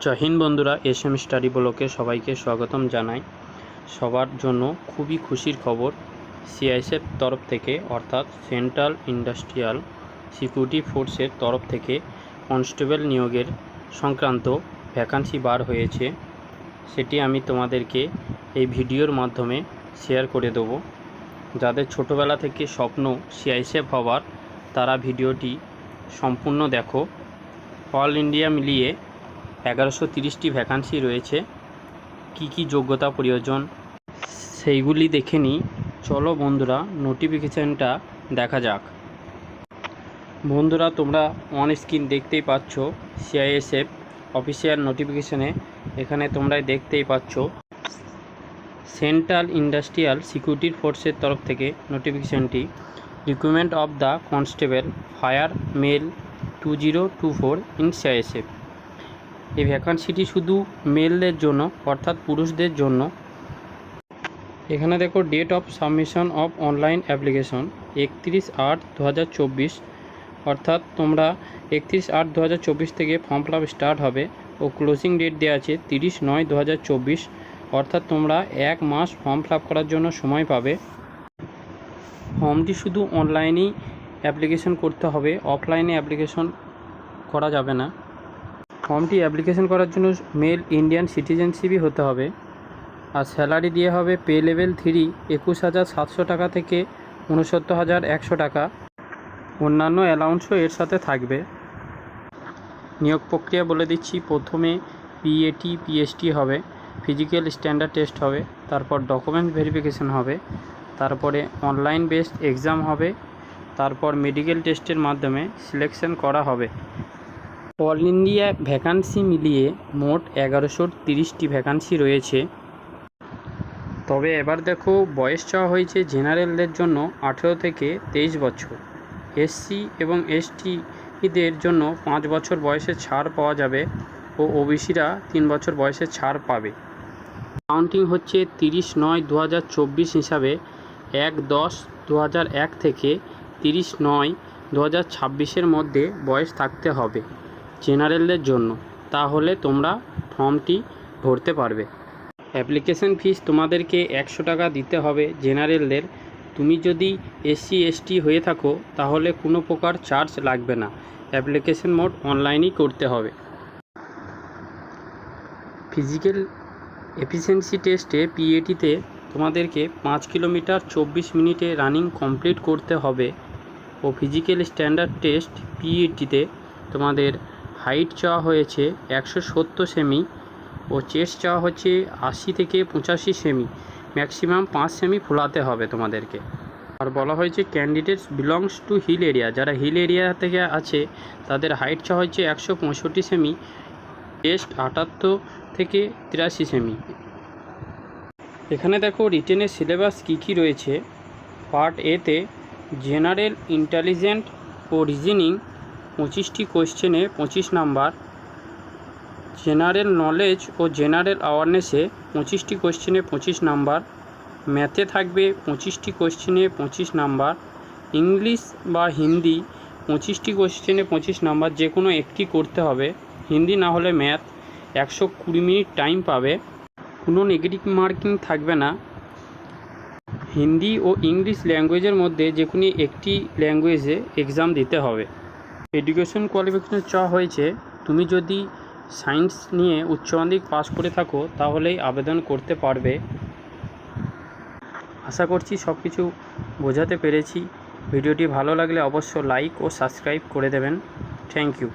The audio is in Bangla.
জয় হিন্দ বন্ধুরা, এসএম স্টাডি ব্লকে সবাইকে স্বাগতম জানাই। সবার জন্য খুবই খুশির খবর, সিআইএসএফ তরফ থেকে অর্থাৎ সেন্ট্রাল ইন্ডাস্ট্রিয়াল সিকিউরিটি ফোর্সের তরফ থেকে কনস্টেবল নিয়োগের সংক্রান্ত ভ্যাকান্সি বার হয়েছে। সেটি আমি তোমাদেরকে এই ভিডিওর মাধ্যমে শেয়ার করে দেবো। যাদের ছোটোবেলা থেকে স্বপ্ন সিআইএসএফ হওয়ার, তারা ভিডিওটি সম্পূর্ণ দেখো। অল ইন্ডিয়া মিলিয়ে 1130টি ভ্যাকান্সি রয়েছে। কি কি যোগ্যতা প্রয়োজন সেইগুলি দেখে নিই। চলো বন্ধুরা, নোটিফিকেশানটা দেখা যাক। বন্ধুরা, তোমরা অন স্ক্রিন দেখতেই পাচ্ছ সিআইএসএফ অফিসিয়াল নোটিফিকেশানে। এখানে তোমরা দেখতেই পাচ্ছ সেন্ট্রাল ইন্ডাস্ট্রিয়াল সিকিউরিটি ফোর্সের তরফ থেকে নোটিফিকেশানটি। Recruitment of the constable fire male 2024 in CISF. এই ভ্যাকান্সিটি শুধু মেলদের জন্য, অর্থাৎ পুরুষদের জন্য। এখানে দেখো date of submission of online application 31/8/2024, অর্থাৎ তোমরা 31/8/2024 থেকে ফর্ম ফিল আপ স্টার্ট হবে ও ক্লোজিং ডেট দেওয়া আছে 30/9/2024, অর্থাৎ তোমরা 1 মাস ফর্ম ফিল আপ করার জন্য সময় পাবে। ফর্মটি শুধু অনলাইনেই অ্যাপ্লিকেশন করতে হবে, অফলাইনে অ্যাপ্লিকেশন করা যাবে না। ফর্মটি অ্যাপ্লিকেশন করার জন্য মেল ইন্ডিয়ান সিটিজেনশিপই হতে হবে। আর স্যালারি দিয়ে হবে পে লেভেল 3 21,700 টাকা থেকে 69,100 টাকা। অন্যান্য অ্যালাউন্সও এর সাথে থাকবে। নিয়োগ প্রক্রিয়া বলে দিচ্ছি। প্রথমে পিএটি পিএসটি হবে, ফিজিক্যাল স্ট্যান্ডার্ড টেস্ট হবে, তারপর ডকুমেন্ট ভেরিফিকেশন হবে, তারপরে অনলাইন বেসড এক্সাম হবে, তারপর মেডিকেল টেস্টের মাধ্যমে সিলেকশন করা হবে। অল ইন্ডিয়া ভ্যাকান্সি মিলিয়ে মোট 1130টি ভ্যাকান্সি রয়েছে। তবে এবার দেখো, বয়স চাওয়া হয়েছে জেনারেলদের জন্য 18 থেকে 23 বছর, এসসি এবং এসটিদের জন্য 5 বছর বয়সে ছাড় পাওয়া যাবে ও ওবিসিরা 3 বছর বয়সে ছাড় পাবে। কাউন্টিং হচ্ছে 30/9/2024 হিসাবে 1/10/2001 থেকে 30/9/2026 মধ্যে বয়স থাকতে হবে জেনারেলদের জন্য। তাহলে তোমরা ফর্মটি ভরতে পারবে। অ্যাপ্লিকেশন ফিস তোমাদেরকে 100 টাকা দিতে হবে জেনারেলদের। তুমি যদি এসসি এসটি হয়ে থাকো তাহলে কোনো প্রকার চার্জ লাগবে না। অ্যাপ্লিকেশন মোড অনলাইনেই করতে হবে। ফিজিক্যাল এফিসিয়েন্সি টেস্টে পিএটিতে তোমাদেরকে 5 কিলোমিটার 24 মিনিটে রানিং কমপ্লিট করতে হবে ও ফিজিক্যাল স্ট্যান্ডার্ড টেস্ট পিএটিতে তোমাদের হাইট চাওয়া হয়েছে 170 সেমি ও চেস্ট চাওয়া হচ্ছে 80 থেকে 85 সেমি, ম্যাক্সিমাম 5 সেমি ফোলাতে হবে তোমাদেরকে। আর বলা হয়েছে candidates belongs to hill area, যারা হিল এরিয়া থেকে আছে তাদের হাইট চাওয়া হচ্ছে 165 সেমি, চেস্ট 78 থেকে 83 সেমি। এখানে দেখো রিটেনের সিলেবাস কী রয়েছে। পার্ট এতে জেনারেল ইন্টেলিজেন্ট ও রিজনিং 25টি কোশ্চেনে 25 নাম্বার, জেনারেল নলেজ ও জেনারেল অ্যাওয়ারনেসে 25টি কোশ্চেনে 25 নাম্বার, ম্যাথে থাকবে 25টি কোশ্চেনে 25 নাম্বার, ইংলিশ বা হিন্দি 25টি কোশ্চেনে 25 নাম্বার, যে কোনো একটি করতে হবে। হিন্দি না হলে ম্যাথ 120 মিনিট টাইম পাবে, কোনো নেগেটিভ মার্কিং থাকবে না। হিন্দি ও ইংলিশ ল্যাঙ্গুয়েজের মধ্যে যে কোনো একটি ল্যাঙ্গুয়েজে এক্সাম দিতে হবে। এডুকেশন কোয়ালিফিকেশন চাওয়া হয়েছে, তুমি যদি সায়েন্স নিয়ে উচ্চ মাধ্যমিক পাস করে থাকো তাহলেই আবেদন করতে পারবে। আশা করছি সব কিছু বোঝাতে পেরেছি। ভিডিওটি ভালো লাগলে অবশ্য লাইক ও সাবস্ক্রাইব করে দেবেন। Thank you.